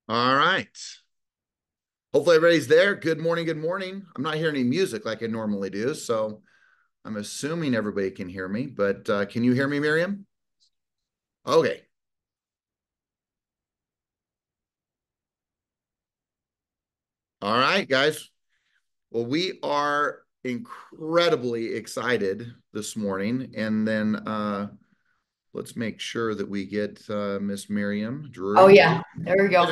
All right. Hopefully everybody's there. Good morning. Good morning. I'm not hearing any music like I normally do, so I'm assuming everybody can hear me, but can you hear me, Miriam? Okay. All right, guys. Well, we are incredibly excited this morning. And then let's make sure that we get Miss Miriam Oh, Drury. yeah. There we go.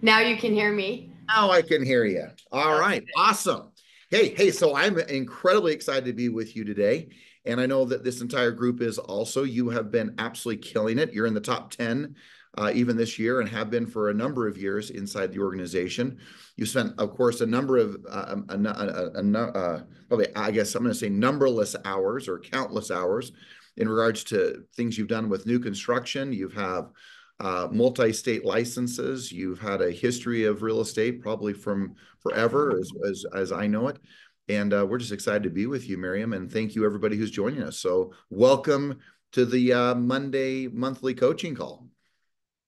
Now you can hear me. Now I can hear you. All That's right. Awesome. Hey, so I'm incredibly excited to be with you today. And I know that this entire group is also. You have been absolutely killing it. You're in the top 10 even this year and have been for a number of years inside the organization. You spent, of course, a number of, probably, I guess I'm going to say numberless hours or countless hours in regards to things you've done with new construction. You've have multi-state licenses. You've had a history of real estate probably from forever, as I know it. And we're just excited to be with you, Miriam. And thank you, everybody who's joining us. So, welcome to the Monday monthly coaching call.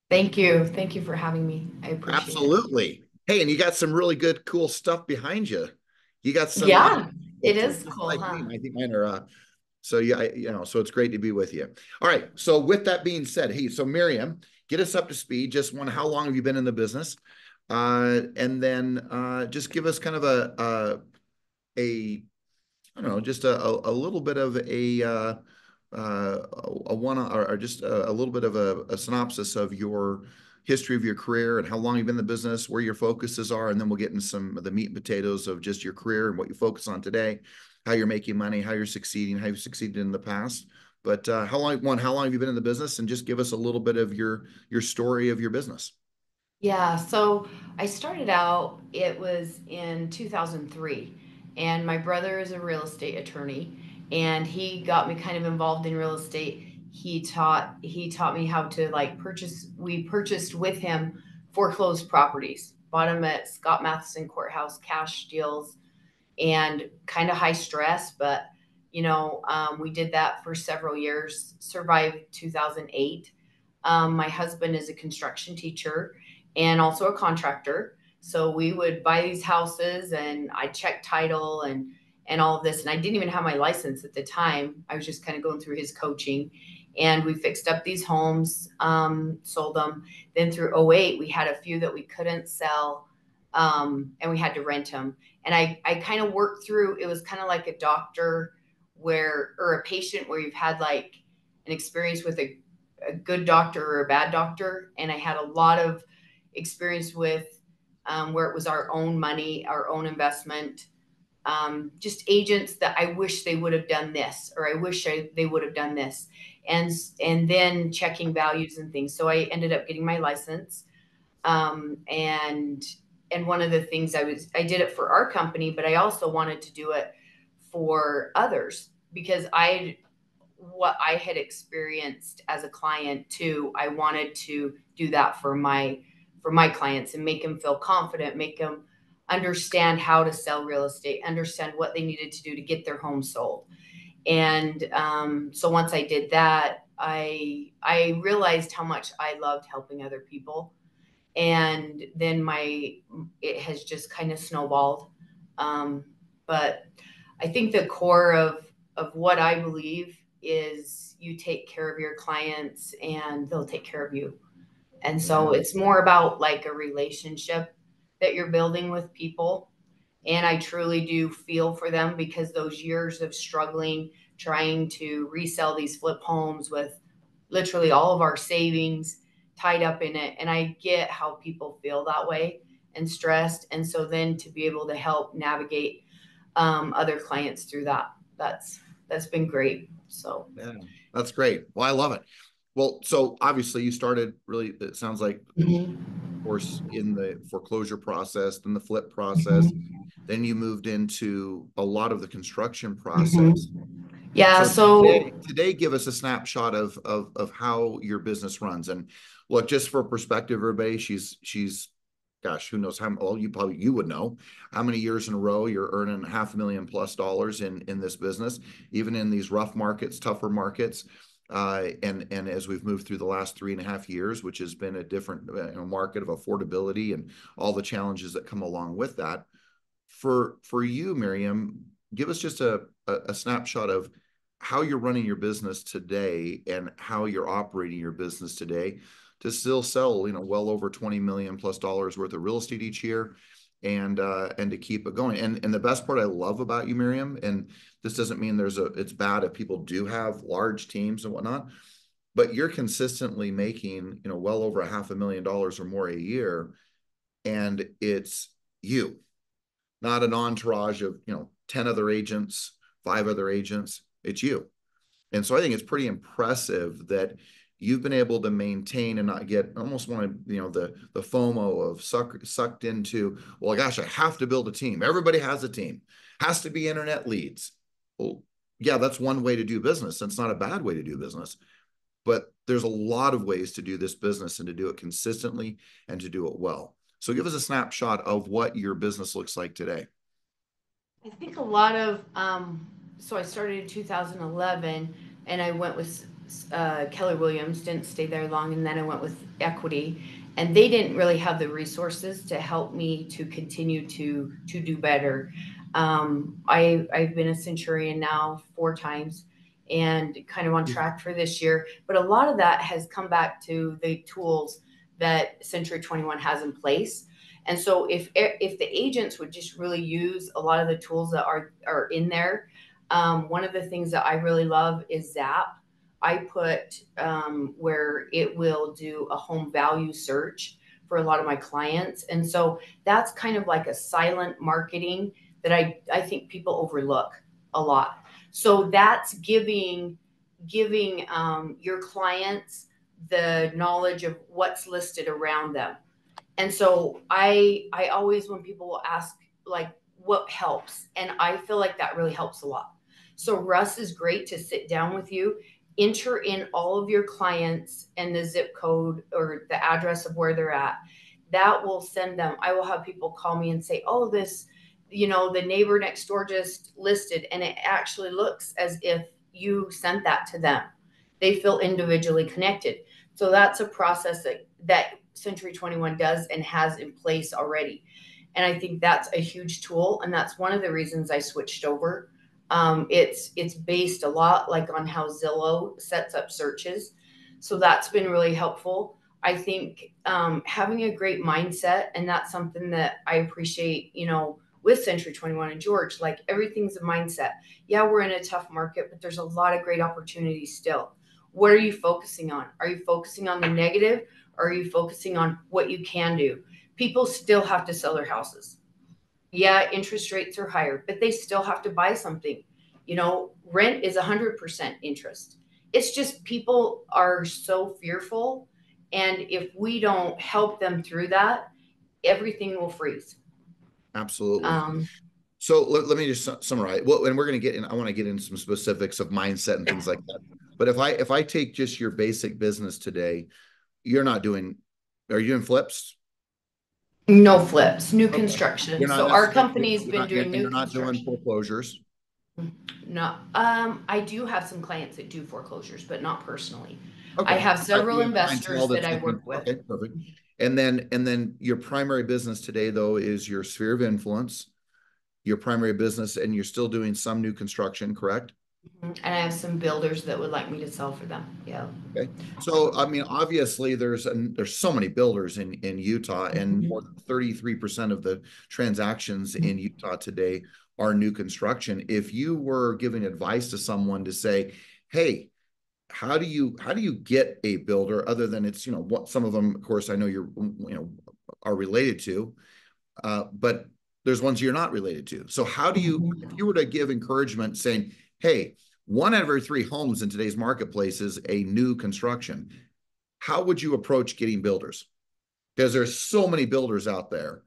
Thank you. Thank you for having me. I appreciate it. Absolutely. Hey, and you got some really good, cool stuff behind you. You got some Yeah, it pictures is just cool, like me. huh? I think mine are. So yeah, so it's great to be with you. All right. So with that being said, hey, so Miriam, get us up to speed. Just one, how long have you been in the business? And then just give us kind of a I don't know, just a little bit of a one or just a little bit of a synopsis of your history of your career and how long you've been in the business, where your focuses are, and then we'll get into some of the meat and potatoes of just your career and what you focus on today, how you're making money, how you're succeeding, how you've succeeded in the past. But how long have you been in the business? And just give us a little bit of your story of your business. Yeah, so I started out, it was in 2003, and my brother is a real estate attorney, and he got me kind of involved in real estate. He taught me how to like we purchased with him foreclosed properties, bought them at Scott Matheson Courthouse, cash deals, and kind of high stress, but we did that for several years, survived 2008. My husband is a construction teacher and also a contractor. So we would buy these houses and I check title and all of this. And I didn't even have my license at the time. I was just kind of going through his coaching. And we fixed up these homes, sold them. Then through '08, we had a few that we couldn't sell, and we had to rent them. And I kind of worked through, it was kind of like a doctor or a patient where you've had like an experience with a good doctor or a bad doctor. And I had a lot of experience with where it was our own money, our own investment, just agents that I wish they would have done this, or I wish they would have done this, and and then checking values and things. So I ended up getting my license, um, and and one of the things I did it for our company, but I also wanted to do it for others because what I had experienced as a client too. I wanted to do that for my clients and make them feel confident, make them understand how to sell real estate, understand what they needed to do to get their home sold. And so once I did that, I realized how much I loved helping other people, and then my it has just kind of snowballed. Um, but I think the core of what I believe is you take care of your clients and they'll take care of you. And Yeah. so it's more about like a relationship that you're building with people. And I truly do feel for them because those years of struggling, trying to resell these flip homes with literally all of our savings tied up in it. And I get how people feel that way and stressed. And so then to be able to help navigate other clients through that, that's been great. So Yeah, that's great. Well, I love it. Well, so obviously you started really, it sounds like, of mhm, course, in the foreclosure process, then the flip process, mhm, then you moved into a lot of the construction process. mhm. Yeah. So So today give us a snapshot of how your business runs. And look, just for perspective, everybody, she's gosh, who knows how well you would know how many years in a row you're earning $500,000+ in this business, even in these rough markets, tougher markets. And as we've moved through the last 3.5 years, which has been a different market of affordability and all the challenges that come along with that, for you, Miriam, give us just a snapshot of how you're running your business today and how you're operating your business today to still sell, well over 20 million plus dollars worth of real estate each year, and to keep it going. And the best part I love about you, Miriam, and this doesn't mean it's bad if people do have large teams and whatnot, but you're consistently making, well over $500,000 or more a year, and it's you, not an entourage of 10 other agents, 5 other agents. It's you. And so I think it's pretty impressive that you've been able to maintain and not get almost one the FOMO of sucked into, well, gosh, I have to build a team. Everybody has a team. Has to be internet leads. Well, yeah, that's one way to do business. That's not a bad way to do business. But there's a lot of ways to do this business and to do it consistently and to do it well. So give us a snapshot of what your business looks like today. I think a lot of, so I started in 2011 and I went with Keller Williams, didn't stay there long, and then I went with Equity. And they didn't really have the resources to help me to continue to do better. I've been a Centurion now 4 times and kind of on track for this year. But a lot of that has come back to the tools that Century 21 has in place. And so if the agents would just really use a lot of the tools that are in there, one of the things that I really love is Zap. I put where it will do a home value search for a lot of my clients, and so that's kind of like a silent marketing that I think people overlook a lot. So that's giving your clients the knowledge of what's listed around them. And so I always, when people will ask like what helps, and I feel like that really helps a lot. So Russ is great to sit down with you, enter in all of your clients and the zip code or the address of where they're at. That will send them. I will have people call me and say, oh, this, the neighbor next door just listed, and it actually looks as if you sent that to them. They feel individually connected. So that's a process that Century 21 does and has in place already. And I think that's a huge tool. And that's one of the reasons I switched over. It's based a lot like on how Zillow sets up searches. So that's been really helpful. I think having a great mindset, and that's something that I appreciate, with Century 21 and George, like everything's a mindset. Yeah, we're in a tough market, but there's a lot of great opportunities still. What are you focusing on? Are you focusing on the negative, or are you focusing on what you can do? People still have to sell their houses. Yeah, interest rates are higher, but they still have to buy something. Rent is 100% interest. It's just people are so fearful. And if we don't help them through that, everything will freeze. Absolutely. Um, So let me just summarize. Well, and we're going to get in. I want to get into some specifics of mindset and things like that. But if I take just your basic business today, you're not doing. Are you doing flips? no flips, new Okay. construction. You're not So our necessarily. company's You're been not. doing And new you're not doing construction. foreclosures. No, I do have some clients that do foreclosures, but not personally. I Okay. have several You have clientele investors that that's I looking. work with. Okay, perfect. And then your primary business today, though, is your sphere of influence. Your primary business, and you're still doing some new construction, correct? And I have some builders that would like me to sell for them. Yeah. Okay. So, I mean, obviously there's so many builders in Utah, and more than 33% of the transactions in Utah today are new construction. If you were giving advice to someone to say, hey, how do you get a builder, other than it's, what some of them, of course, I know are related to, but there's ones you're not related to. So how do you, if you were to give encouragement saying, hey, 1 out of every 3 homes in today's marketplace is a new construction, how would you approach getting builders? Because there's so many builders out there.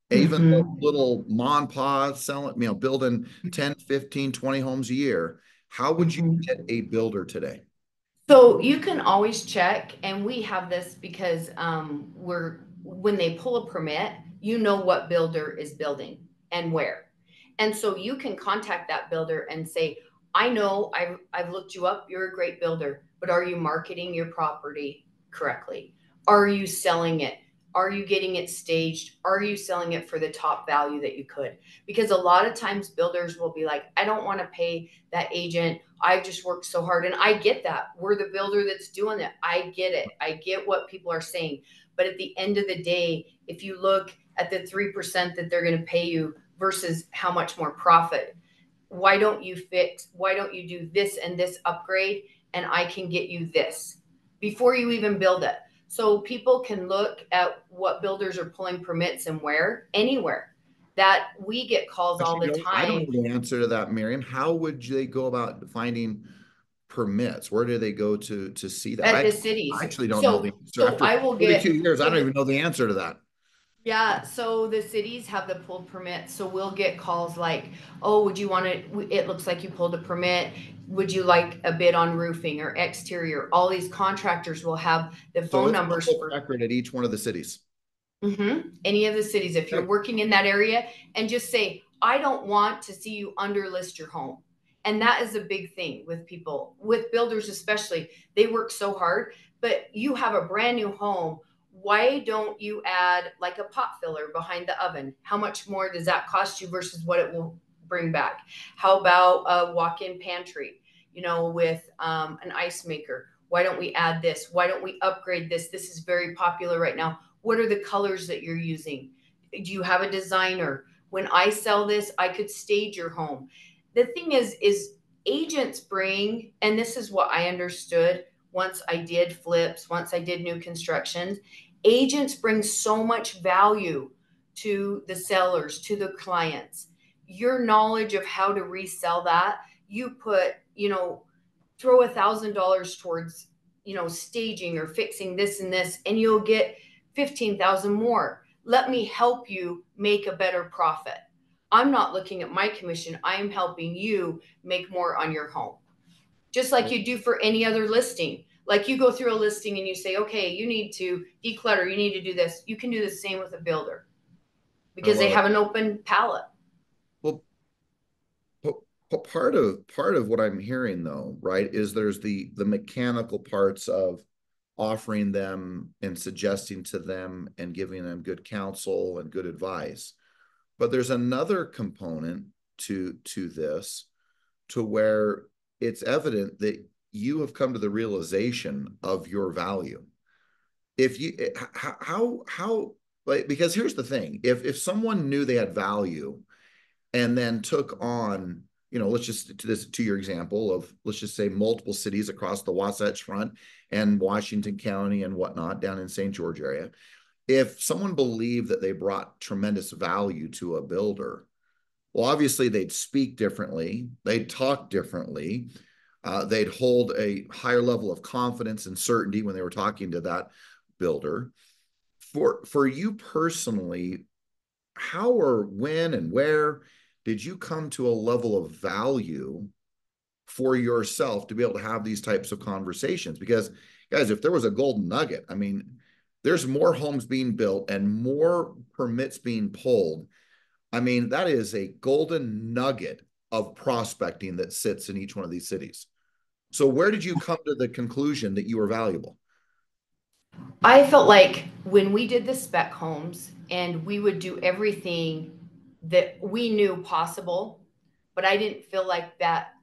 Even the Mm-hmm. little mom and pa selling, building 10, 15, 20 homes a year. How would you Mm-hmm. get a builder today? So you can always check, and we have this because when they pull a permit, what builder is building and where. And so you can contact that builder and say, I know I've looked you up. You're a great builder, but are you marketing your property correctly? Are you selling it? Are you getting it staged? Are you selling it for the top value that you could? Because a lot of times builders will be like, I don't want to pay that agent. I've just worked so hard. And I get that. We're the builder that's doing it. I get it. I get what people are saying. But at the end of the day, if you look at the 3% that they're going to pay you versus how much more profit, why don't you do this and this upgrade, and I can get you this before you even build it. So people can look at what builders are pulling permits and where, anywhere. That we get calls all Actually, the I don't time know the answer to that, Miriam. How would they go about finding permits? Where do they go to see that? at the I cities. actually don't know the So answer. so After I will 42 get years, I so don't the even know the answer to that. Yeah, so the cities have the pulled permit. So we'll get calls like, "Oh, would you want to? It looks like you pulled a permit. Would you like a bid on roofing or exterior?" All these contractors will have the So phone it's numbers public for record at each one of the cities. any of the cities. If you're Okay. working in that area, and just say, "I don't want to see you underlist your home." And that is a big thing with people, with builders especially. They work so hard, but you have a brand new home. Why don't you add like a pot filler behind the oven? How much more does that cost you versus what it will bring back? How about a walk-in pantry, with an ice maker? Why don't we add this? Why don't we upgrade this? This is very popular right now. What are the colors that you're using? Do you have a designer? When I sell this, I could stage your home. The thing is agents bring, and this is what I understood once I did flips, once I did new constructions, agents bring so much value to the sellers, to the clients. Your knowledge of how to resell that, you put, throw $1,000 towards, staging or fixing this and this, and you'll get 15,000 more. Let me help you make a better profit. I'm not looking at my commission. I am helping you make more on your home. Just like you do for any other listing. Like you go through a listing and you say, okay, you need to declutter, you need to do this. You can do the same with a builder I because they love it. have an open palette. Well, part of what I'm hearing though, right, is there's the mechanical parts of offering them and suggesting to them and giving them good counsel and good advice. But there's another component to this to where it's evident that you have come to the realization of your value. If you how like, because here's the thing, if someone knew they had value and then took on, let's just to your example of, let's just say, multiple cities across the Wasatch Front and Washington County and whatnot down in St. George area. If someone believed that they brought tremendous value to a builder, well, obviously they'd speak differently, they'd talk differently, they'd hold a higher level of confidence and certainty when they were talking to that builder. For you personally, how or when and where did you come to a level of value for yourself to be able to have these types of conversations? Because, guys, if there was a golden nugget, I mean, there's more homes being built and more permits being pulled. I mean, that is a golden nugget of prospecting that sits in each one of these cities. So, where did you come to the conclusion that you were valuable? I felt like when we did the spec homes and we would do everything that we knew possible, but I didn't feel like that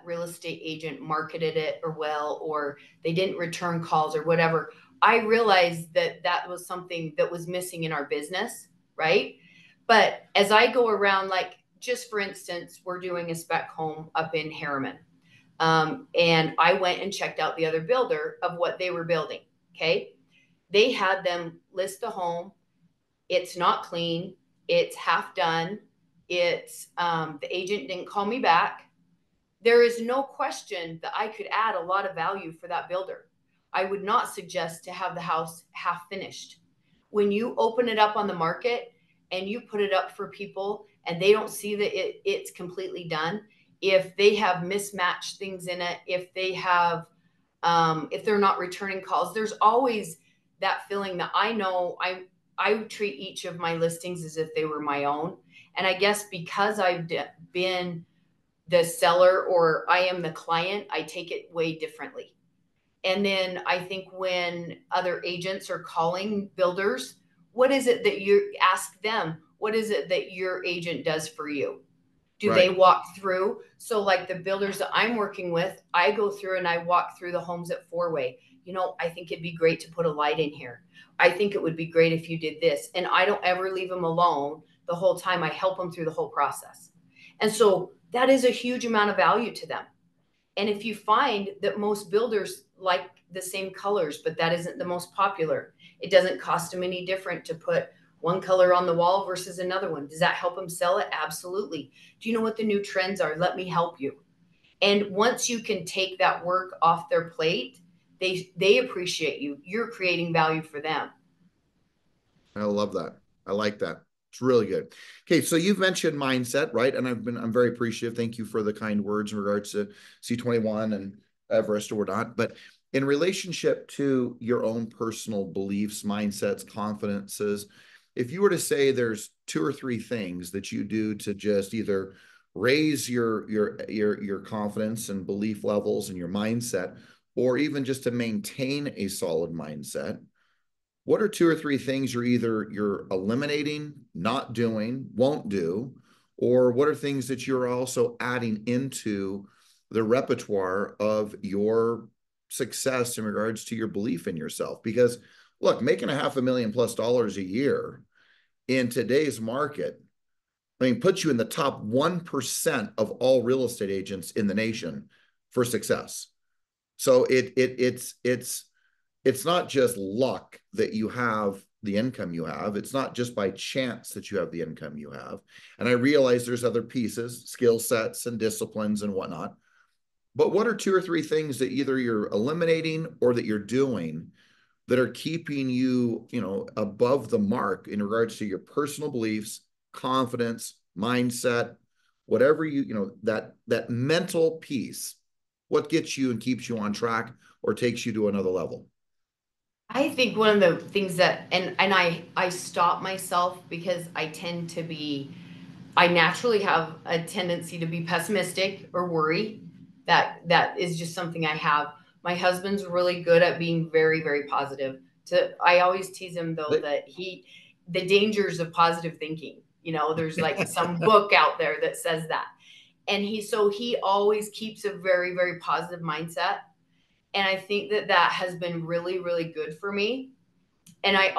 real estate agent marketed it or well, or they didn't return calls or whatever. I realized that that was something that was missing in our business, right? But as I go around, like just for instance, we're doing a spec home up in Harriman. And I went and checked out the other builder of what they were building. Okay. They had them list the home. It's not clean. It's half done. The agent didn't call me back. There is no question that I could add a lot of value for that builder. I would not suggest to have the house half finished. When you open it up on the market and you put it up for people and they don't see that it's completely done, if they have mismatched things in it, if they're not returning calls, there's always that feeling that I know I treat each of my listings as if they were my own. And I guess because I've been the seller or I am the client, I take it way differently. And then I think when other agents are calling builders, what is it that you ask them? What is it that your agent does for you? Do they Right. walk through? So, like the builders that I'm working with, I go through and I walk through the homes at four-way. I think it'd be great to put a light in here. I think it would be great if you did this. And I don't ever leave them alone the whole time. I help them through the whole process. And so that is a huge amount of value to them. And if you find that most builders like the same colors, but that isn't the most popular, it doesn't cost them any different to put one color on the wall versus another one. Does that help them sell it? Absolutely. Do you know what the new trends are? Let me help you. And once you can take that work off their plate, they appreciate you. You're creating value for them. I love that. I like that. It's really good. Okay, so you've mentioned mindset, right? And I'm very appreciative. Thank you for the kind words in regards to C21 and Everest or whatnot. But in relationship to your own personal beliefs, mindsets, confidences, if you were to say there's two or three things that you do to just either raise your confidence and belief levels and your mindset, or even just to maintain a solid mindset, what are two or three things you're eliminating, not doing, won't do, or what are things that you're also adding into the repertoire of your success in regards to your belief in yourself? Because look, making a $500,000+ a year in today's market, I mean, puts you in the top 1% of all real estate agents in the nation for success. So it's not just luck that you have the income you have. It's not just by chance that you have the income you have. And I realize there's other pieces, skill sets and disciplines and whatnot. But what are two or three things that either you're eliminating or that you're doing that are keeping you, above the mark in regards to your personal beliefs, confidence, mindset, whatever that mental piece, what gets you and keeps you on track or takes you to another level? I think one of the things that and I stop myself because I naturally have a tendency to be pessimistic or worry. That is just something I have. My husband's really good at being very, very positive. I always tease him though that the dangers of positive thinking. There's like some book out there that says that. And he always keeps a very, very positive mindset. And I think that has been really, really good for me. And I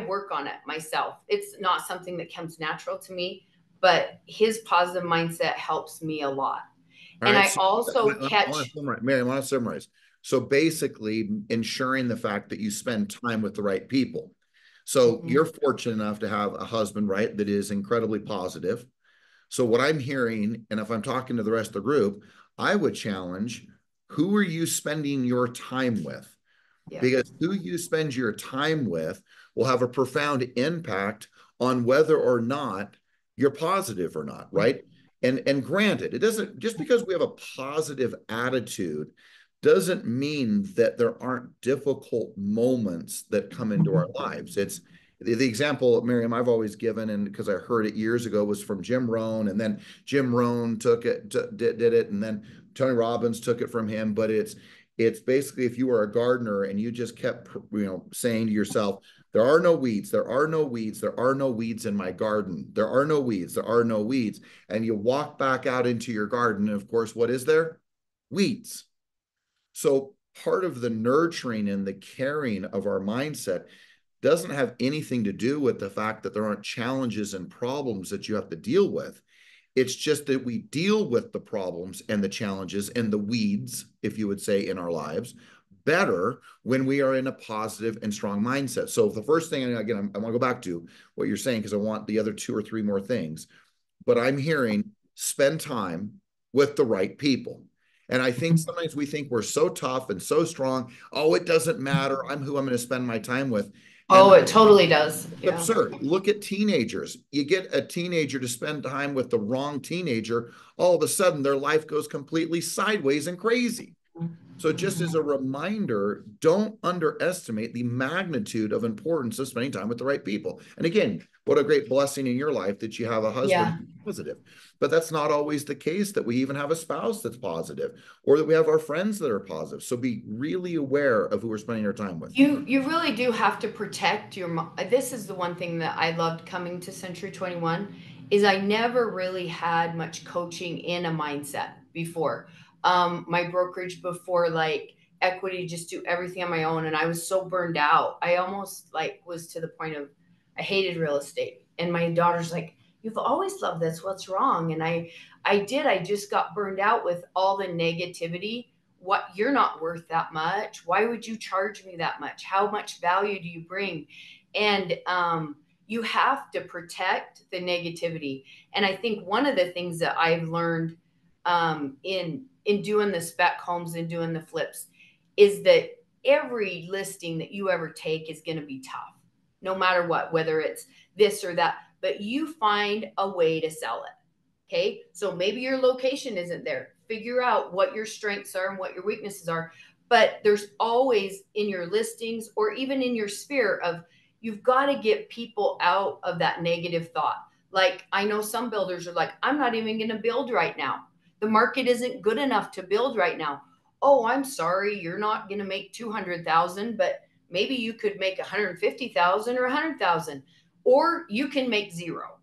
work on it myself. It's not something that comes natural to me, but his positive mindset helps me a lot. All And right. I So also I want to catch, summarize. Miriam, I want to summarize. So basically, ensuring the fact that you spend time with the right people. So Mhm. you're fortunate enough to have a husband, right, that is incredibly positive. So what I'm hearing, and if I'm talking to the rest of the group, I would challenge, who are you spending your time with? Yeah. Because who you spend your time with will have a profound impact on whether or not you're positive or not, right? And granted, it doesn't, just because we have a positive attitude doesn't mean that there aren't difficult moments that come into our lives. It's the example, Miriam, I've always given, and because I heard it years ago, was from Jim Rohn, and then Jim Rohn took it, did it, and then Tony Robbins took it from him. But it's basically, if you were a gardener and you just kept, saying to yourself, there are no weeds, there are no weeds, there are no weeds in my garden, there are no weeds, there are no weeds. And you walk back out into your garden, and of course, what is there? Weeds. So part of the nurturing and the caring of our mindset doesn't have anything to do with the fact that there aren't challenges and problems that you have to deal with. It's just that we deal with the problems and the challenges and the weeds, if you would say, in our lives better when we are in a positive and strong mindset. So the first thing, and again, I want to go back to what you're saying because I want the other two or three more things, but I'm hearing spend time with the right people. And I think sometimes we think we're so tough and so strong. Oh, it doesn't matter. I'm who I'm going to spend my time with. And Oh, it totally does. Yeah. absurd. Look at teenagers. You get a teenager to spend time with the wrong teenager, all of a sudden their life goes completely sideways and crazy. So just as a reminder, don't underestimate the magnitude of importance of spending time with the right people. And again, what a great blessing in your life that you have a husband Yeah. who's positive. But that's not always the case, that we even have a spouse that's positive, or that we have our friends that are positive. So be really aware of who we're spending our time with. You really do have to protect your. This is the one thing that I loved coming to Century 21 is I never really had much coaching in a mindset before. My brokerage before, like equity, just do everything on my own, and I was so burned out. I almost like was to the point of I hated real estate, and my daughter's like, "You've always loved this. What's wrong?" And I did. I just got burned out with all the negativity. What, you're not worth that much, why would you charge me that much, how much value do you bring? And you have to protect the negativity. And I think one of the things that I've learned in doing the spec homes and doing the flips is that every listing that you ever take is going to be tough, no matter what, whether it's this or that, but you find a way to sell it. Okay. So maybe your location isn't there. Figure out what your strengths are and what your weaknesses are. But there's always in your listings or even in your sphere of you've got to get people out of that negative thought. Like I know some builders are like, I'm not even going to build right now. The market isn't good enough to build right now. Oh, I'm sorry, you're not going to make 200,000, but maybe you could make 150,000 or 100,000, or you can make zero,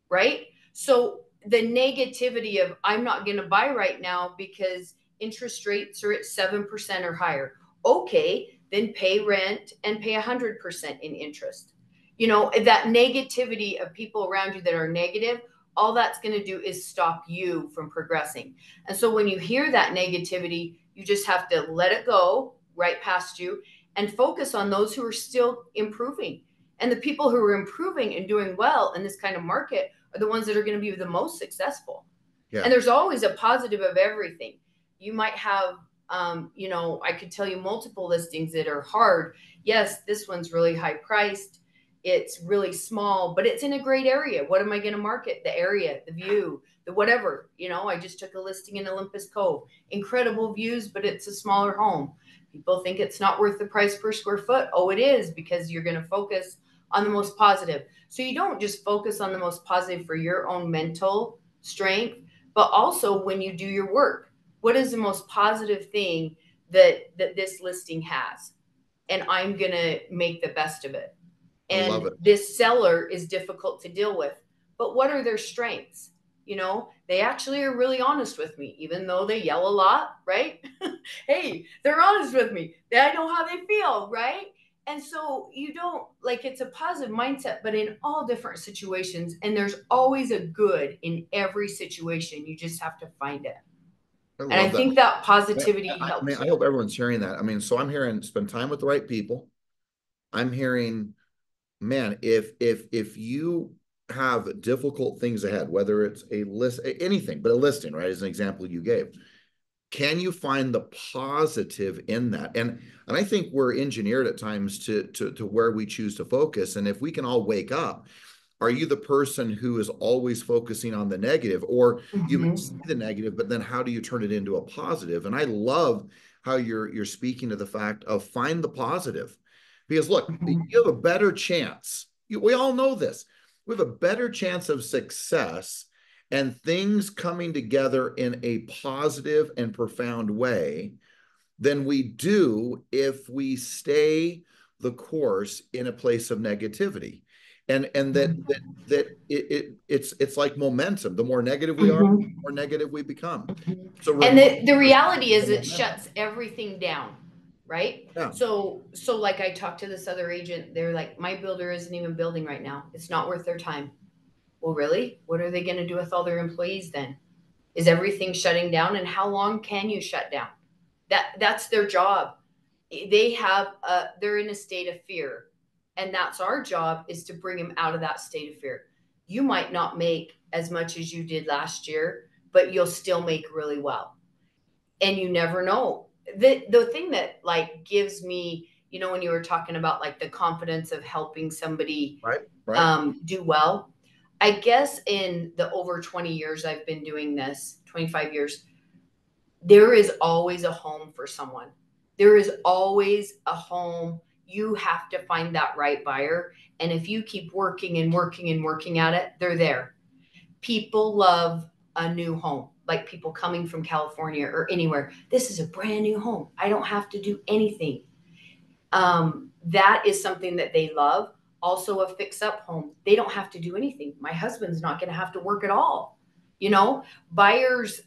right? So the negativity of I'm not going to buy right now because interest rates are at 7% or higher. Okay, then pay rent and pay 100% in interest. You know, that negativity of people around you that are negative, all that's going to do is stop you from progressing. And so when you hear that negativity, you just have to let it go right past you and focus on those who are still improving. And the people who are improving and doing well in this kind of market are the ones that are going to be the most successful. Yeah, And there's always a positive of everything. You might have, I could tell you multiple listings that are hard. Yes, this one's really high priced. It's really small, but it's in a great area. What am I going to market? The area, the view, the whatever. I just took a listing in Olympus Cove. Incredible views, but it's a smaller home. People think it's not worth the price per square foot. Oh, it is, because you're going to focus on the most positive. So you don't just focus on the most positive for your own mental strength, but also when you do your work, what is the most positive thing that this listing has? And I'm going to make the best of it. I love And it. this seller is difficult to deal with, but what are their strengths? They actually are really honest with me, even though they yell a lot, right? Hey, they're honest with me. I know how they feel, right? And so you don't like, it's a positive mindset, but in all different situations. And there's always a good in every situation. You just have to find it. I And I love that. think that I, positivity I mean, helps I you. hope everyone's hearing that. I mean, so I'm hearing spend time with the right people. I'm hearing, man, if you have difficult things ahead, whether it's a list, anything, but a listing, right, as an example you gave, can you find the positive in that? And I think we're engineered at times to where we choose to focus. And if we can all wake up, are you the person who is always focusing on the negative, or you may see Mm-hmm. the negative, but then how do you turn it into a positive? And I love how you're speaking to the fact of find the positive, because look, you Mm-hmm. have a better chance. We all know this. We have a better chance of success and things coming together in a positive and profound way than we do if we stay the course in a place of negativity. And it's like momentum. The more negative we are, the Mm-hmm. more negative we become. So And remind the ourselves reality of the is it momentum. shuts everything down, right? Yeah. So like I talked to this other agent, they're like, my builder isn't even building right now. It's not worth their time. Well, really? What are they going to do with all their employees then? Is everything shutting down? And how long can you shut down? That's their job. They're in a state of fear. And that's our job, is to bring them out of that state of fear. You might not make as much as you did last year, but you'll still make really well. And you never know. The thing that like gives me, when you were talking about like the confidence of helping somebody Right. Right. do well, I guess in the over 20 years I've been doing this, 25 years, There is always a home for someone. There is always a home. You have to find that right buyer. And if you keep working and working and working at it, they're there. People love a new home, like people coming from California or anywhere. This is a brand new home. I don't have to do anything. That is something that they love. Also, a fix up home. They don't have to do anything. My husband's not going to have to work at all. You know, buyers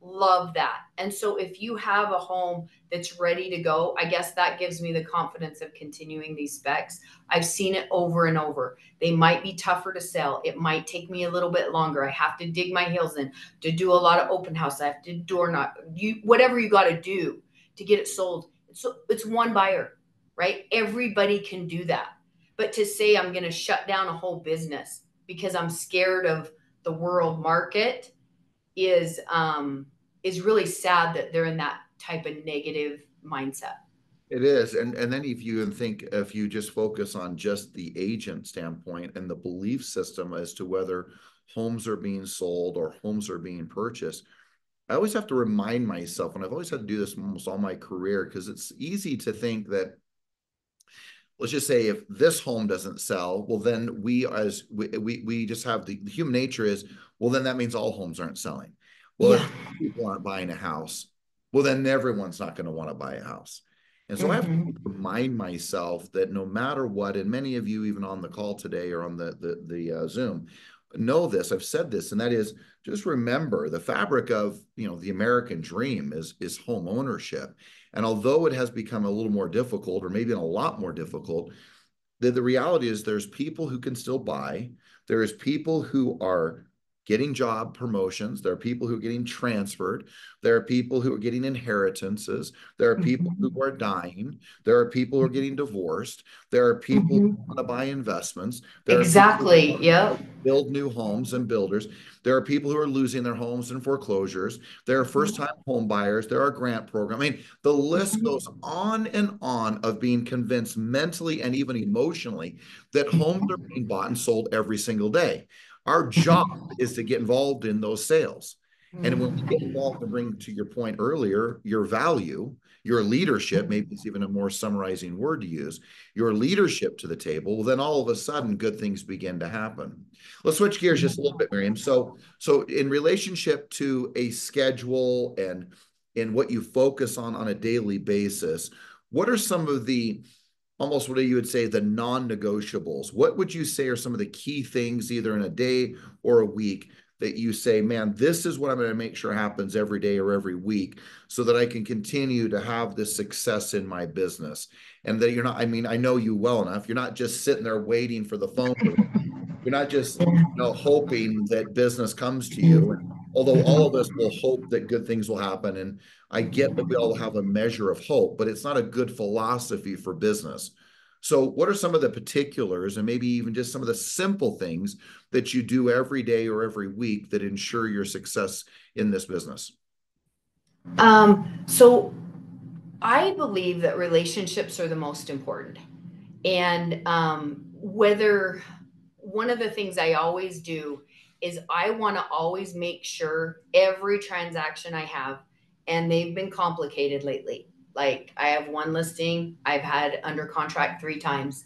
love that. And so, if you have a home that's ready to go, I guess that gives me the confidence of continuing these specs. I've seen it over and over. They might be tougher to sell. It might take me a little bit longer. I have to dig my heels in to do a lot of open house. I have to door knock. Whatever you got to do to get it sold. So it's one buyer, right? Everybody can do that. But to say I'm going to shut down a whole business because I'm scared of the world market is really sad that they're in that type of negative mindset. It is. And then if you think, if you just focus on just the agent standpoint and the belief system as to whether homes are being sold or homes are being purchased, I always have to remind myself, and I've always had to do this almost all my career, because it's easy to think that, let's just say, if this home doesn't sell, well, then we just have the human nature is, well, then that means all homes aren't selling. Well, if Yeah. people aren't buying a house, well, then everyone's not going to want to buy a house. And so I have to Mm-hmm. remind myself that no matter what, and many of you even on the call today or on the Zoom know this, I've said this, and that is, just remember the fabric of, the American dream is home ownership. And although it has become a little more difficult, or maybe a lot more difficult, the reality is there's people who can still buy. There's people who are getting job promotions. There are people who are getting transferred. There are people who are getting inheritances. There are people who Mm-hmm. are dying. There are people who are getting divorced. There are people who Mm-hmm. want to buy investments. There are people who Exactly. want Yep. to build new homes and builders. There are people who are losing their homes in foreclosures. There are first-time home buyers. There are grant programs. I mean, the list goes on and on of being convinced mentally and even emotionally that homes are being bought and sold every single day. Our job is to get involved in those sales. And when we get involved and bring, to your point earlier, your value, your leadership, maybe it's even a more summarizing word to use, your leadership to the table, well, then all of a sudden good things begin to happen. Let's switch gears just a little bit, Miriam. So in relationship to a schedule and in what you focus on a daily basis, what are some of the, almost what you would say, the non-negotiables? What would you say are some of the key things, either in a day or a week, that you say, man, this is what I'm going to make sure happens every day or every week so that I can continue to have this success in my business? And that you're not, I mean, I know you well enough. You're not just sitting there waiting for the phone to ring. You're not just, hoping that business comes to you. And although all of us will hope that good things will happen, and I get that we all have a measure of hope, but it's not a good philosophy for business. So, what are some of the particulars, and maybe even just some of the simple things that you do every day or every week that ensure your success in this business? So I believe that relationships are the most important. And whether one of the things I always do is I want to always make sure every transaction I have, and they've been complicated lately. Like I have one listing I've had under contract 3 times.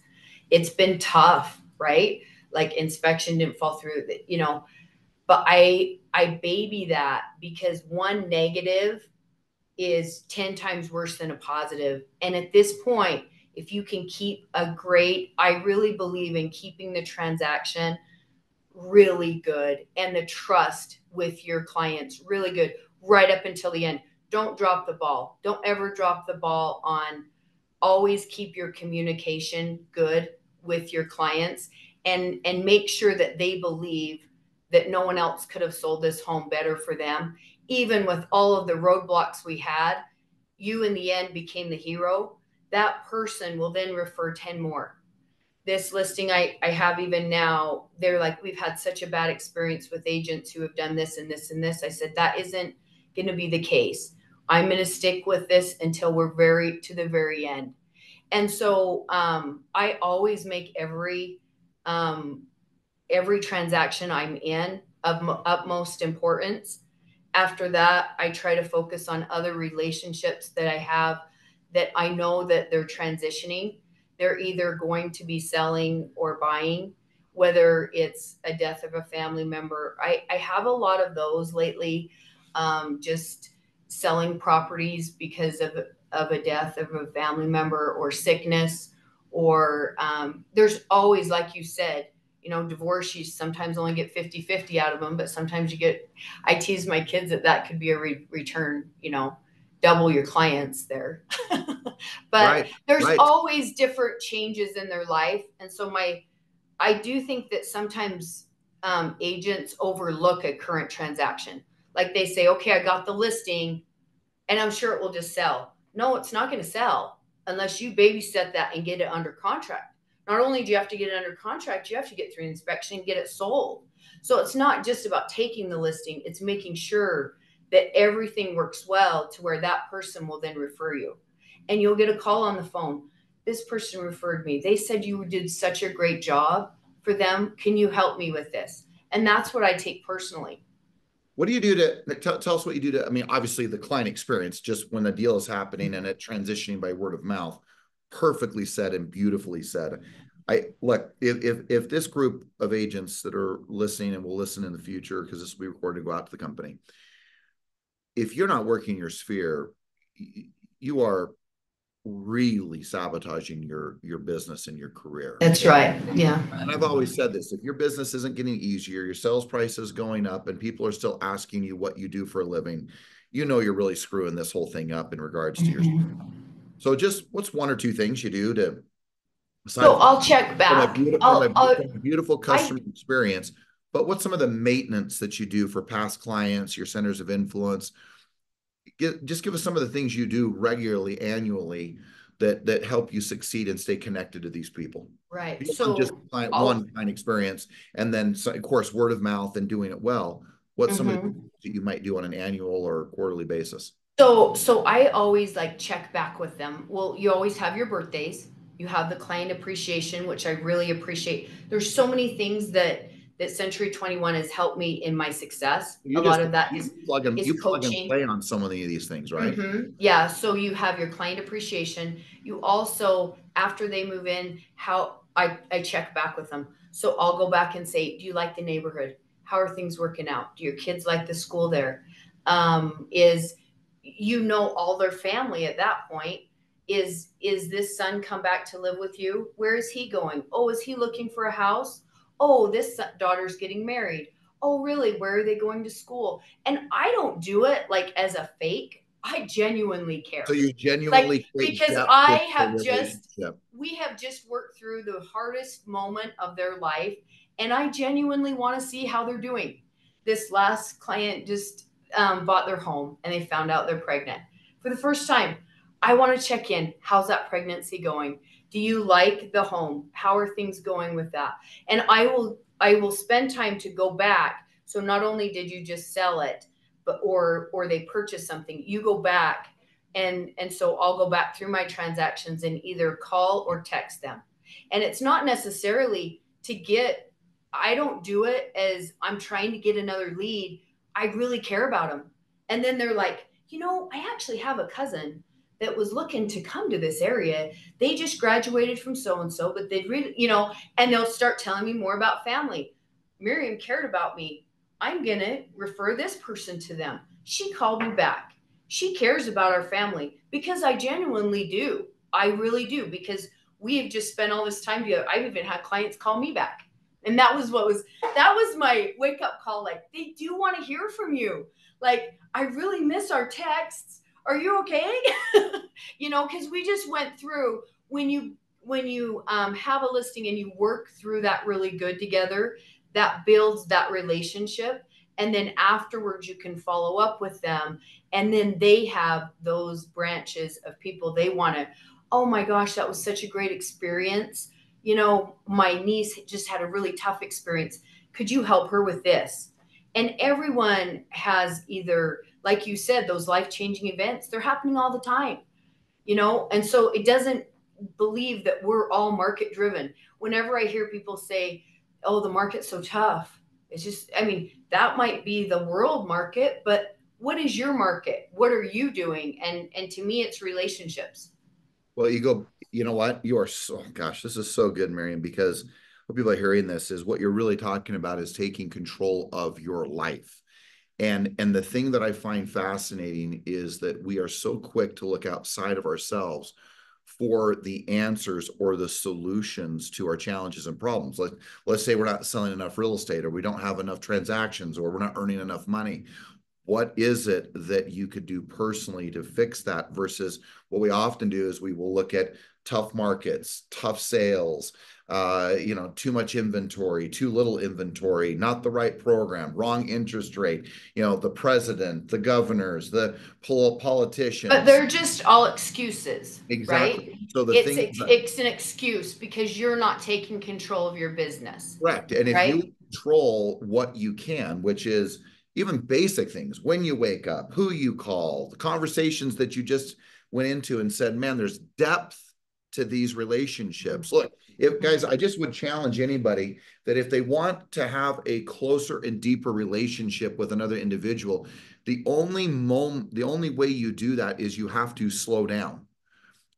It's been tough, right? Like inspection didn't fall through, but I baby that because one negative is 10 times worse than a positive. And at this point, if you can keep I really believe in keeping the transaction really good and the trust with your clients really good right up until the end. Don't drop the ball. Don't ever drop the ball on, always keep your communication good with your clients, and make sure that they believe that no one else could have sold this home better for them. Even with all of the roadblocks we had, you in the end became the hero. That person will then refer 10 more. This listing I have even now, they're like, we've had such a bad experience with agents who have done this and this and this. I said, that isn't going to be the case. I'm going to stick with this until we're very to the very end. And so I always make every transaction I'm in of utmost importance. After that, I try to focus on other relationships that I have that I know that they're transitioning. They're either going to be selling or buying, whether it's a death of a family member. I have a lot of those lately, just selling properties because of a death of a family member or sickness. Or there's always, like you said, divorce, you sometimes only get 50-50 out of them, but sometimes you get, I tease my kids that could be a return, double your clients there. But Right, there's right. always different changes in their life. And so I do think that sometimes agents overlook a current transaction. Like they say, okay, I got the listing and I'm sure it will just sell. No, it's not going to sell unless you babysit that and get it under contract. Not only do you have to get it under contract, you have to get through inspection and get it sold. So it's not just about taking the listing, it's making sure that everything works well to where that person will then refer you. And you'll get a call on the phone. This person referred me. They said you did such a great job for them. Can you help me with this? And that's what I take personally. What do you do to tell us what you do to, I mean, obviously the client experience, just when the deal is happening and it transitioning by word of mouth, perfectly said and beautifully said. I look, if this group of agents that are listening and will listen in the future, because this will be recorded to go out to the company, if you're not working your sphere, you are really sabotaging your business and your career. That's right. Yeah. And I've always said this, if your business isn't getting easier, your sales price is going up, and people are still asking you what you do for a living, you're really screwing this whole thing up in regards to your. Mhm. So just what's one or two things you do to, So aside I'll check from a back. beautiful from a beautiful I customer experience, but what's some of the maintenance that you do for past clients, your centers of influence? Just give us some of the things you do regularly, annually, that help you succeed and stay connected to these people. right. Beyond just So one I'll. client experience, and then of course word of mouth and doing it well. What's some of the Mhm. that you might do on an annual or quarterly basis? So I always like check back with them. Well, you always have your birthdays. You have the client appreciation, which I really appreciate. There's so many things that Century 21 has helped me in my success. A You lot just of that you is plug and is you plug and coaching. play on so many of these things, right? Yeah. So you have your client appreciation. You also, after they move in, how I check back with them. So I'll go back and say, do you like the neighborhood? How are things working out? Do your kids like the school there? Is all their family at that point. Is this son come back to live with you? Where is he going? Oh, is he looking for a house? Oh, this daughter's getting married. Oh, really? Where are they going to school? And I don't do it like as a fake. I genuinely So care. you Like, genuinely create because depth in the relationship. we have just worked through the hardest moment of their life. And I genuinely want to see how they're doing. This last client just bought their home and they found out they're pregnant for the first time. I want to check in. How's that pregnancy going? Do you like the home? How are things going with that? And I will spend time to go back. So not only did you just sell it, but or they purchase something, you go back, and so I'll go back through my transactions and either call or text them. And it's not necessarily to get, I don't do it as I'm trying to get another lead. I really care about them. And then they're like, I actually have a cousin that was looking to come to this area. They just graduated from so and so, but they'd really, and they'll start telling me more about family. Miriam cared about me. I'm going to refer this person to them. She called me back. She cares about our family because I genuinely do. I really do, because we have just spent all this time together. I've even had clients call me back. And that was my wake up call. Like, they do want to hear from you. Like, I really miss our texts. Are you okay? Because we just went through, when you have a listing and you work through that really good together, that builds that relationship. And then afterwards, you can follow up with them. And then they have those branches of people they want to, oh my gosh, that was such a great experience. My niece just had a really tough experience. Could you help her with this? And everyone has either, like you said, those life changing events, they're happening all the time, and so it doesn't believe that we're all market driven. Whenever I hear people say, oh, the market's so tough, it's just, I mean, that might be the world market, but what is your market? What are you doing? And to me, it's relationships. Well, you go, you know what? You are so, gosh, this is so good, Miriam, because what people are hearing this is what you're really talking about is taking control of your life. And the thing that I find fascinating is that we are so quick to look outside of ourselves for the answers or the solutions to our challenges and problems. Let's say we're not selling enough real estate, or we don't have enough transactions, or we're not earning enough money. What is it that you could do personally to fix that? Versus what we often do is we will look at tough markets, tough sales, too much inventory, too little inventory, not the right program, wrong interest rate, the president, the governors, the But politicians. they're just all excuses, Exactly. right? So the It's thing it's, that it's an excuse because you're not taking control of your business, Correct. And if you right? control what you can, which is even basic things, when you wake up, who you call, the conversations that you just went into and said, man, there's depth to these relationships. Look, if guys, I just would challenge anybody that if they want to have a closer and deeper relationship with another individual, the only way you do that is you have to slow down.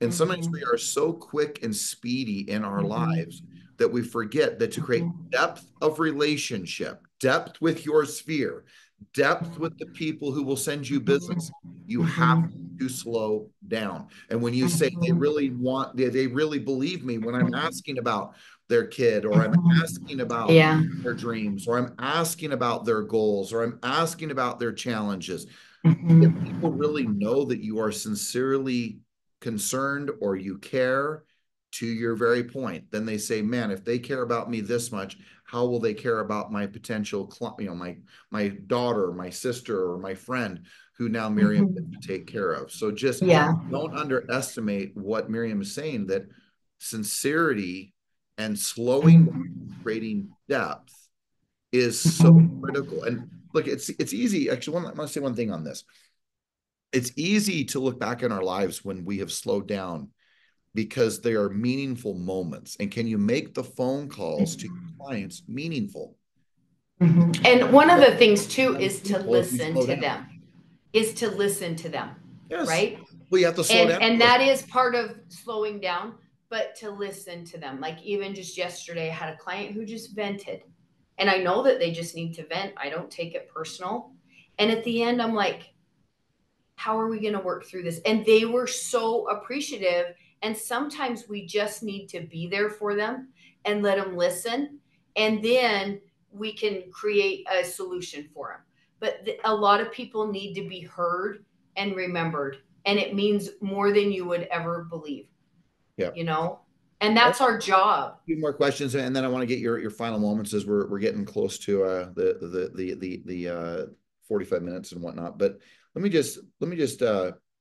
And sometimes we Mm-hmm. are so quick and speedy in our lives Mm-hmm. that we forget that to create Mm-hmm. depth of relationship, depth with your sphere, depth with the people who will send you business, you have to slow down. And when you say they really believe me when I'm asking about their kid, or I'm asking about Yeah. their dreams, or I'm asking about their goals, or I'm asking about their challenges, if Mm-hmm. people really know that you are sincerely concerned or you care, to your very point, then they say, man, if they care about me this much, how will they care about my potential, my daughter, my sister, or my friend who now Miriam gets Mm-hmm. to take care of? So just Yeah. don't underestimate what Miriam is saying, that sincerity and slowing down, Mm-hmm. creating depth is so Mm-hmm. critical. And look, it's easy. Actually, I want to say one thing on this. It's easy to look back in our lives when we have slowed down because they are meaningful moments. And can you make the phone calls to your clients meaningful? Mm-hmm. And one of the things too is to Meaningful if you listen slow to down. them, is to listen to them, Yes. right? Well, you have to slow and down and to listen. that is part of slowing down, but to listen to them. Like even just yesterday I had a client who just vented, and I know that they just need to vent. I don't take it personal, and at the end I'm like, how are we going to work through this? And they were so appreciative. And sometimes we just need to be there for them and let them listen, and then we can create a solution for them. But a lot of people need to be heard and remembered, and it means more than you would ever believe, Yeah. you know and that's our job. Few more questions, and then I want to get your final moments as we're getting close to the 45 minutes and whatnot. But let me just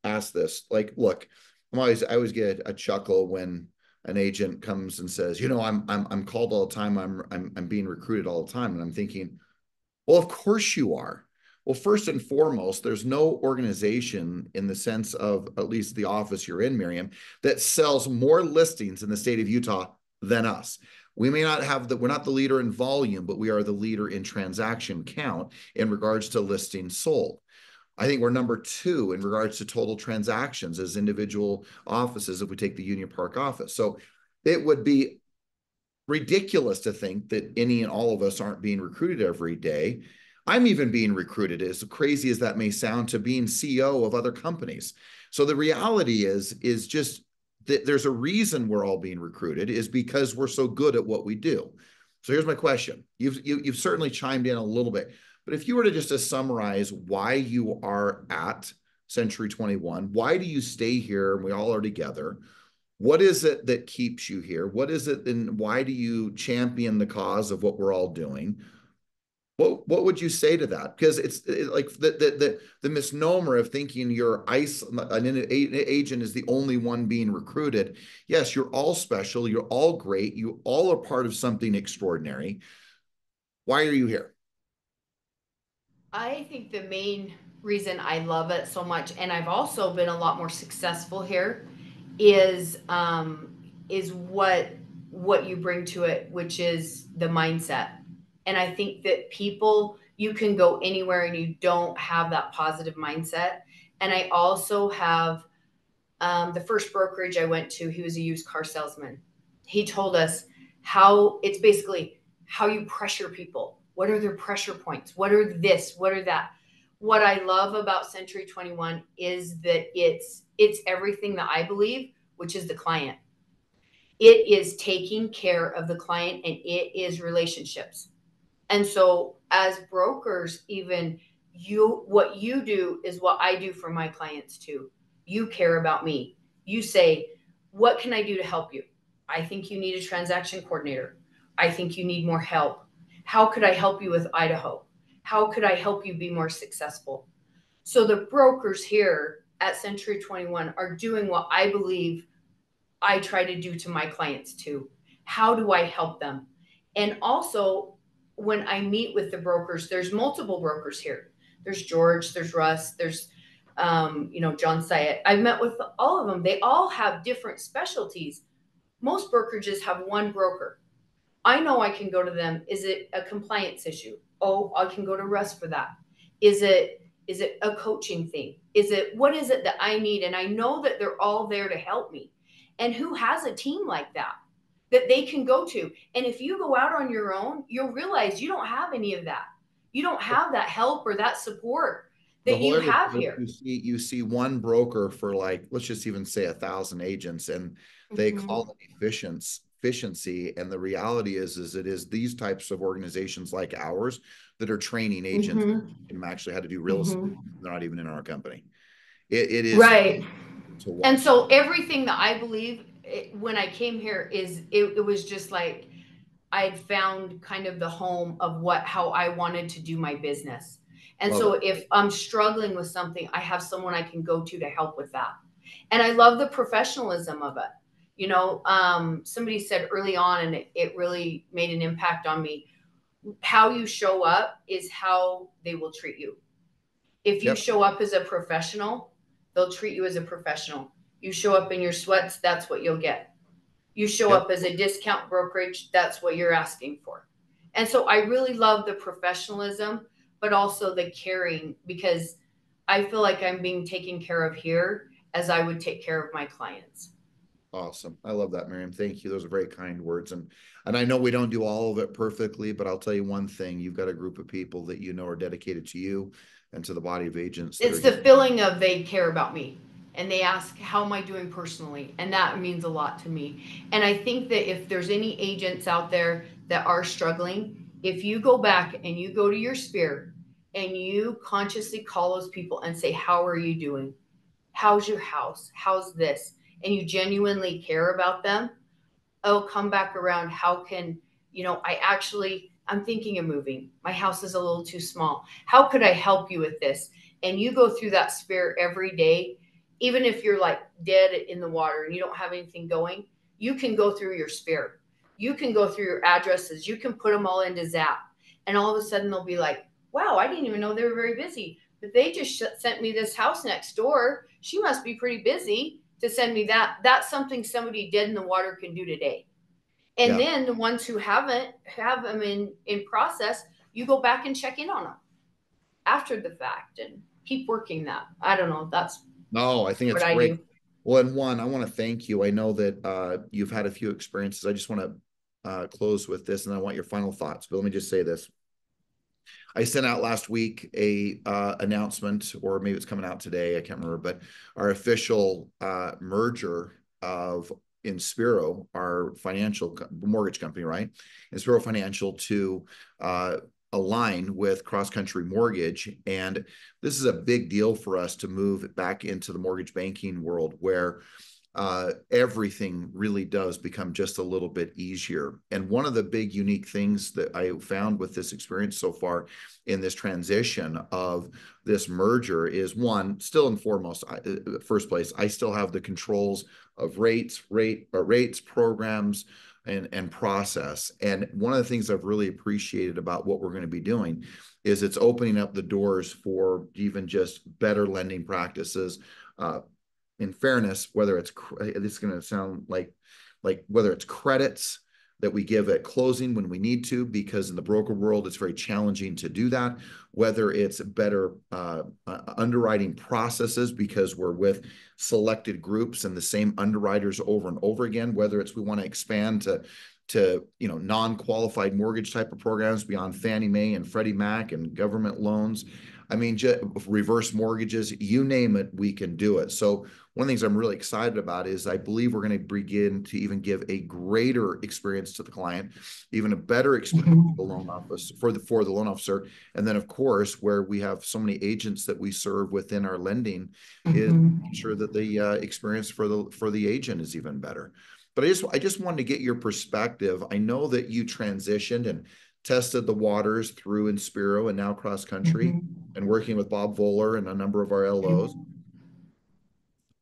ask this. Like, look, I always get a chuckle when an agent comes and says, I'm called all the time. I'm being recruited all the time, and I'm thinking, well, of course you are. Well, first and foremost, there's no organization in the sense of at least the office you're in, Miriam, that sells more listings in the state of Utah than us. We may not have we're not the leader in volume, but we are the leader in transaction count in regards to listings sold. I think we're number two in regards to total transactions as individual offices if we take the Union Park office. So it would be ridiculous to think that any and all of us aren't being recruited every day. I'm even being recruited, as crazy as that may sound, to being CEO of other companies. So the reality is just that there's a reason we're all being recruited, is because we're so good at what we do. So here's my question. You've certainly chimed in a little bit, but if you were to just to summarize why you are at Century 21, why do you stay here and we all are together? What is it that keeps you here? What is it, and why do you champion the cause of what we're all doing? What would you say to that? Because like the misnomer of thinking an agent is the only one being recruited. Yes, you're all special. You're all great. You all are part of something extraordinary. Why are you here? I think the main reason I love it so much, and I've also been a lot more successful here, is what you bring to it, which is the mindset. And I think that people, you can go anywhere and you don't have that positive mindset. And I also have the first brokerage I went to, he was a used car salesman. He told us how it's basically how you pressure people. What are their pressure points? What are this? What are that? What I love about Century 21 is that it's everything that I believe, which is the client. It is taking care of the client and it is relationships. And so as brokers, even what you do is what I do for my clients too. You care about me. You say, what can I do to help you? I think you need a transaction coordinator. I think you need more help. How could I help you with Idaho? How could I help you be more successful? So the brokers here at Century 21 are doing what I believe I try to do to my clients too. How do I help them? And also, when I meet with the brokers, there's multiple brokers here. There's George, there's Russ, there's John Syed. I've met with all of them. They all have different specialties. Most brokerages have one broker. I know I can go to them. Is it a compliance issue? Oh, I can go to Russ for that. Is it a coaching thing? Is it what is it that I need? And I know that they're all there to help me. And who has a team like that that they can go to? And if you go out on your own, you'll realize you don't have any of that. You don't have that help or that support The that whole you area, have here. you see one broker for, like, let's just even say 1,000 agents, and they call Mm-hmm. it efficiency. And the reality is it is these types of organizations like ours that are training agents Mm-hmm. actually how to do real estate. Mm-hmm. They're not even in our company. It is Right. to And watch. so everything that I believe when I came here it was just like I had found kind of the home of how I wanted to do my business. And Love so it. if I'm struggling with something, I have someone I can go to help with that. And I love the professionalism of it. Somebody said early on, and it really made an impact on me. How you show up is how they will treat you. If you Yep. show up as a professional, they'll treat you as a professional. You show up in your sweats, that's what you'll get. You show Yep. up as a discount brokerage, that's what you're asking for. And so I really love the professionalism, but also the caring, because I feel like I'm being taken care of here as I would take care of my clients. Awesome. I love that, Miriam. Thank you. Those are very kind words. And I know we don't do all of it perfectly, but I'll tell you one thing. You've got a group of people that you know are dedicated to you and to the body of agents that are It's here. the feeling of they care about me and they ask, how am I doing personally? And that means a lot to me. And I think that if there's any agents out there that are struggling, if you go back and you go to your sphere and you consciously call those people and say, how are you doing? How's your house? How's this? And you genuinely care about them, oh, come back around. How can, I'm thinking of moving. My house is a little too small. How could I help you with this? And you go through that spirit every day, even if you're like dead in the water and you don't have anything going, you can go through your spirit. You can go through your addresses. You can put them all into Zap. And all of a sudden they'll be like, wow, I didn't even know they were very busy. But they just sent me this house next door. She must be pretty busy to send me that. That's something somebody dead in the water can do today. And Yeah. then the ones who haven't have them in process, you go back and check in on them after the fact and keep working that. I don't know. That's No, I think what it's I great. do. Well, and one, I want to thank you. I know that you've had a few experiences. I just want to close with this, and I want your final thoughts. But let me just say this. I sent out last week a announcement, or maybe it's coming out today. I can't remember, but our official merger of Inspiro, our financial mortgage company, right? Inspiro Financial to uh, align with Cross Country Mortgage. And this is a big deal for us to move back into the mortgage banking world where everything really does become just a little bit easier. And one of the big unique things that I found with this experience so far in this transition of this merger is, one, still and foremost, first place, I still have the controls of rates, programs, and process. And one of the things I've really appreciated about what we're going to be doing is it's opening up the doors for even just better lending practices, in fairness, whether it's going to sound like whether it's credits, that we give at closing when we need to, because in the broker world, it's very challenging to do that. Whether it's better underwriting processes because we're with selected groups and the same underwriters over and over again, whether it's we want to expand to non-qualified mortgage type of programs beyond Fannie Mae and Freddie Mac and government loans. I mean, reverse mortgages, you name it, we can do it. So one of the things I'm really excited about is I believe we're going to begin to even give a greater experience to the client, even a better experience for the loan office, for the loan officer. And then, of course, where we have so many agents that we serve within our lending, is making sure that the experience for the agent is even better. But I just wanted to get your perspective. I know that you transitioned and tested the waters through Inspiro and now cross country and working with Bob Voller and a number of our LOs.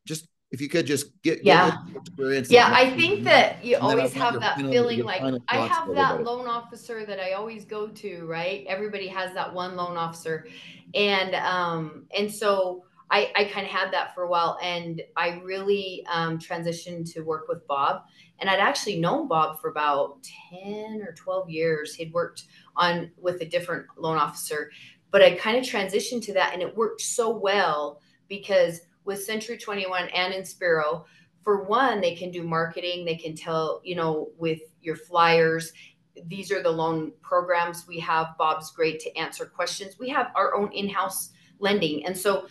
Just if you could just get what Yeah. experience of Yeah, that, I think that you and then I always want have that feeling your like final I thoughts have for that everybody. loan officer that I always go to, right? Everybody has that one loan officer. And so I kind of had that for a while, and I really transitioned to work with Bob. And I'd actually known Bob for about 10 or 12 years. He'd worked on with a different loan officer, but I kind of transitioned to that, and it worked so well because with Century 21 and Inspiro, for one, they can do marketing. They can tell, with your flyers, these are the loan programs we have. Bob's great to answer questions. We have our own in-house lending. And so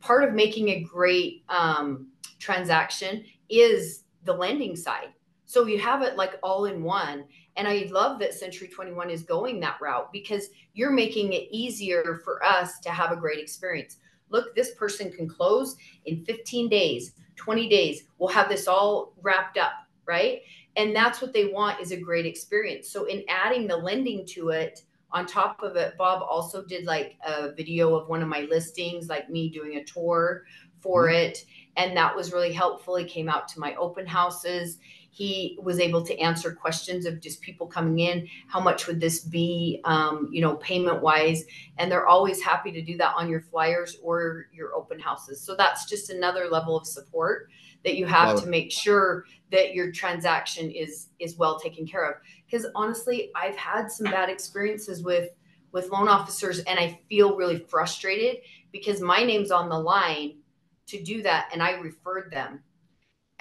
part of making a great transaction is the lending side. So you have it like all in one. And I love that Century 21 is going that route because you're making it easier for us to have a great experience. Look, this person can close in 15 days, 20 days. We'll have this all wrapped up, right? And that's what they want, is a great experience. So in adding the lending to it, on top of it, Bob also did like a video of one of my listings, like me doing a tour for it. And that was really helpful. He came out to my open houses. He was able to answer questions of just people coming in. How much would this be, payment wise? And they're always happy to do that on your flyers or your open houses. So that's just another level of support that you have to make sure that your transaction is well taken care of. Because honestly, I've had some bad experiences with loan officers, and I feel really frustrated because my name's on the line to do that, and I referred them.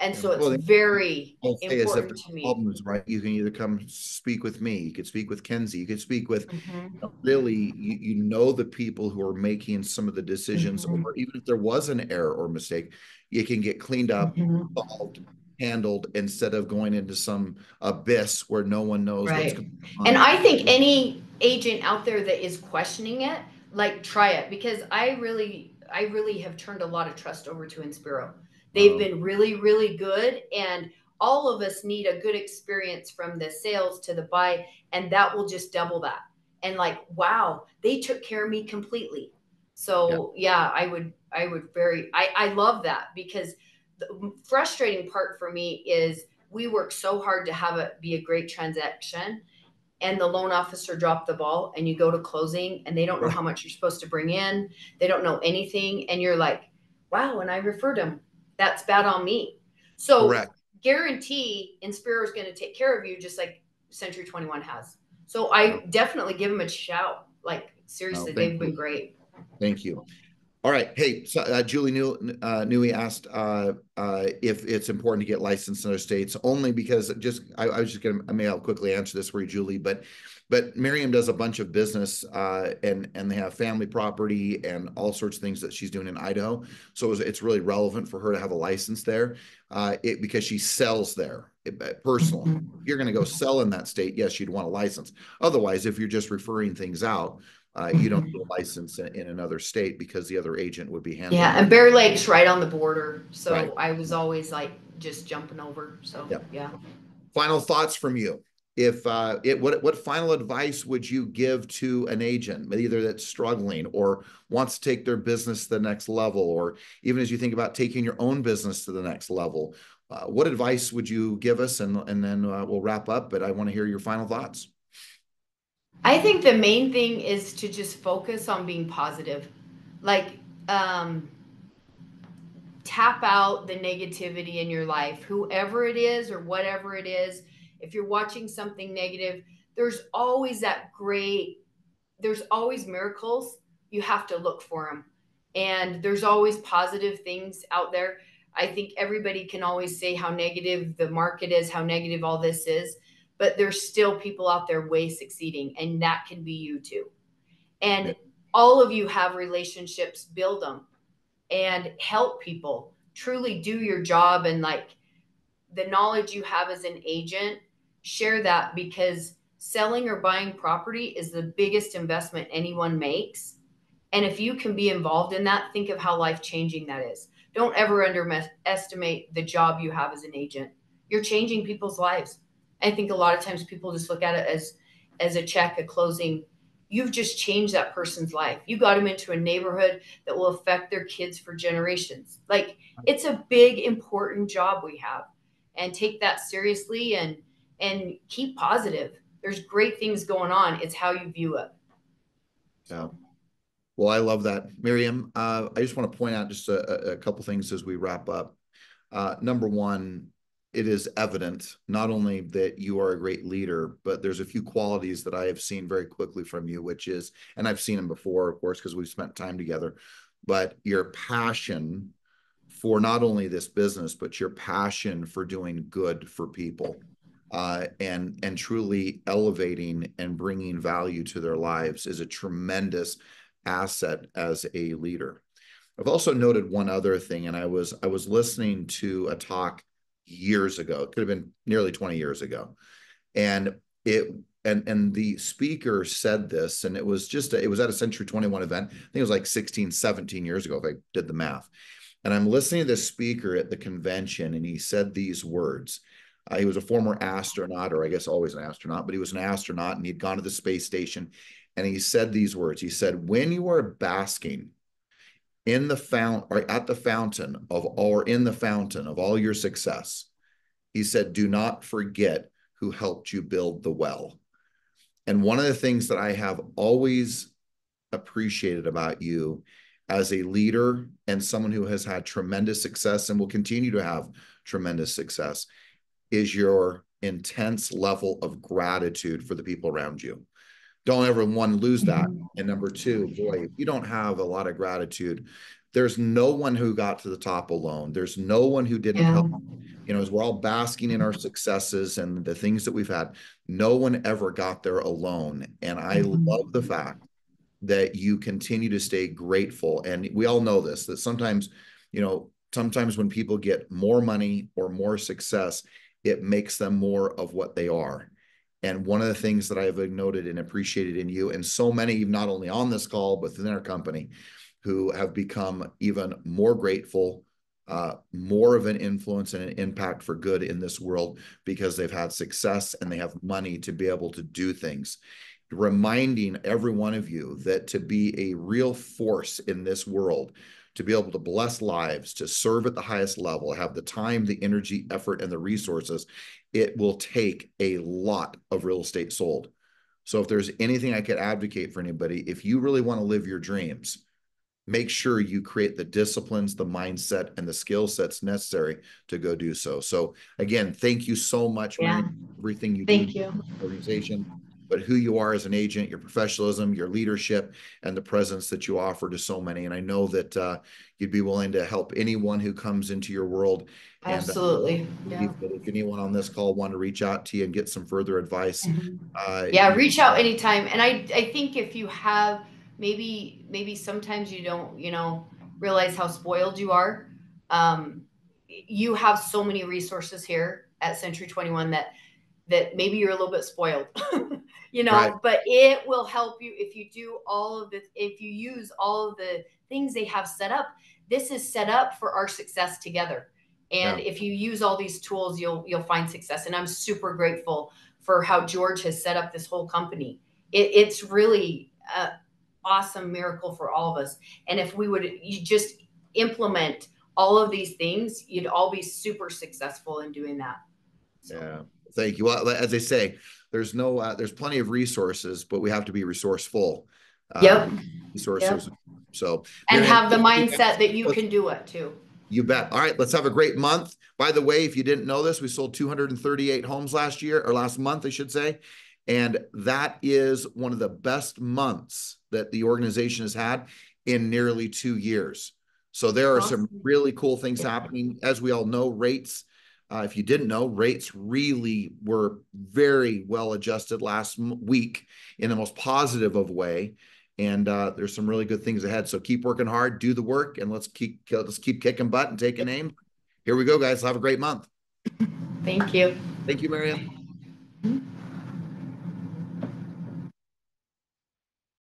And so it's very I'll say as if important there's to me. problems, right? You can either come speak with me, you could speak with Kenzie, you could speak with Mm-hmm. really, you know the people who are making some of the decisions, Mm-hmm. or even if there was an error or mistake, you can get cleaned up, Mm-hmm. solved, handled, instead of going into some abyss where no one knows what's Right. going And on. I think any agent out there that is questioning it, like try it, because I really have turned a lot of trust over to Inspiro. They've been really, really good, and all of us need a good experience from the sales to the buy, and that will just double that. And like, wow, they took care of me completely. Yeah, So yeah, I love that, because the frustrating part for me is we work so hard to have it be a great transaction, and the loan officer dropped the ball, and you go to closing and they don't know right, how much you're supposed to bring in. They don't know anything. And you're like, wow, and I referred him. That's bad on me. So correct. guarantee Inspiro is going to take care of you just like Century 21 has. So No, I definitely give them a shout. Like no, seriously, thank they've been you. great. Thank you. All right. Hey, so, Julie Newey asked if it's important to get licensed in other states, only because I was just going to, I may I'll quickly answer this for you, Julie, but Miriam does a bunch of business and they have family property and all sorts of things that she's doing in Idaho. So it's really relevant for her to have a license there because she sells there personally. Mm-hmm. If you're going to go sell in that state, yes, you'd want a license. Otherwise, if you're just referring things out, you don't Mm-hmm. do a license in another state because the other agent would be handling Yeah, and that. Bear Lake's right on the border, Right. so I was always like just jumping over. So Yeah. yeah. Final thoughts from you. If what final advice would you give to an agent, either that's struggling or wants to take their business to the next level, or even as you think about taking your own business to the next level? What advice would you give us? And then we'll wrap up. But I want to hear your final thoughts. I think the main thing is to just focus on being positive. Like, um, tap out the negativity in your life, whoever it is or whatever it is. if you're watching something negative, there's always that great, there's always miracles. You have to look for them. And there's always positive things out there. I think everybody can always say how negative the market is, how negative all this is, but there's still people out there way succeeding, and that can be you too. Yeah. And all of you have relationships, build them and help people. Truly do your job, and like the knowledge you have as an agent, share that, because selling or buying property is the biggest investment anyone makes. And if you can be involved in that, think of how life changing that is. Don't ever underestimate the job you have as an agent. You're changing people's lives. I think a lot of times people just look at it as a check, a closing. You've just changed that person's life. You got them into a neighborhood that will affect their kids for generations. Like, it's a big, important job we have, and take that seriously, and keep positive. There's great things going on. It's how you view it. Yeah. So, Well, I love that. Miriam, I just want to point out just a couple things as we wrap up. Number one, it is evident not only that you are a great leader, but there's a few qualities that I have seen very quickly from you, which is, and I've seen them before, of course, because we've spent time together, but your passion for not only this business, but your passion for doing good for people, and truly elevating and bringing value to their lives is a tremendous asset as a leader. I've also noted one other thing, and I was listening to a talk years ago. It could have been nearly 20 years ago, and it and the speaker said this, and it was it was at a Century 21 event. I think it was like 16, 17 years ago, if I did the math. And I'm listening to this speaker at the convention, and he said these words. He was a former astronaut, or I guess always an astronaut, but he was an astronaut, and he'd gone to the space station. And he said these words. He said, "When you are basking in the fount or at the fountain of, or in the fountain of all your success," he said, "do not forget who helped you build the well." And one of the things that I have always appreciated about you as a leader and someone who has had tremendous success and will continue to have tremendous success is your intense level of gratitude for the people around you. Don't ever, one, lose that. And number two, boy, if you don't have a lot of gratitude, there's no one who got to the top alone. There's no one who didn't yeah. help. As we're all basking in our successes and the things that we've had, no one ever got there alone. And I love the fact that you continue to stay grateful. And we all know this, that sometimes when people get more money or more success, it makes them more of what they are. And one of the things that I have noted and appreciated in you, and so many, not only on this call, but within our company, who have become even more grateful, more of an influence and an impact for good in this world because they've had success and they have money to be able to do things. Reminding every one of you that to be a real force in this world, to be able to bless lives, to serve at the highest level, have the time, the energy, effort, and the resources, it will take a lot of real estate sold. So if there's anything I could advocate for anybody, if you really want to live your dreams, make sure you create the disciplines, the mindset, and the skill sets necessary to go do so. So again, thank you so much, Yeah. Miriam, for everything you do Thank you. for the organization, but who you are as an agent, your professionalism, your leadership, and the presence that you offer to so many. And I know that you'd be willing to help anyone who comes into your world. And Absolutely. Yeah. if anyone on this call want to reach out to you and get some further advice, Yeah, reach out anytime. And I think if you have, maybe sometimes you don't, realize how spoiled you are. You have so many resources here at Century 21 that maybe you're a little bit spoiled, right. but it will help you if you do all of it, if you use all of the things they have set up. This is set up for our success together. And Yeah. if you use all these tools, you'll find success. And I'm super grateful for how George has set up this whole company. It's really an awesome miracle for all of us. And if you just implement all of these things, you'd all be super successful in doing that. So, Yeah. Thank you. Well, as I say, there's plenty of resources, but we have to be resourceful. Uh, yep, yep. resources. So, And Miriam, have the mindset that you can do it too. You bet. All right, let's have a great month. By the way, if you didn't know this, we sold 238 homes last year, or last month, I should say. And that is one of the best months that the organization has had in nearly 2 years. So there are some Awesome. really cool things happening. As we all know, rates, if you didn't know, rates really were very well adjusted last week in the most positive of way. And there's some really good things ahead. So keep working hard, do the work, and let's keep kicking butt and taking names. Here we go, guys. Have a great month. Thank you. Thank you, Miriam.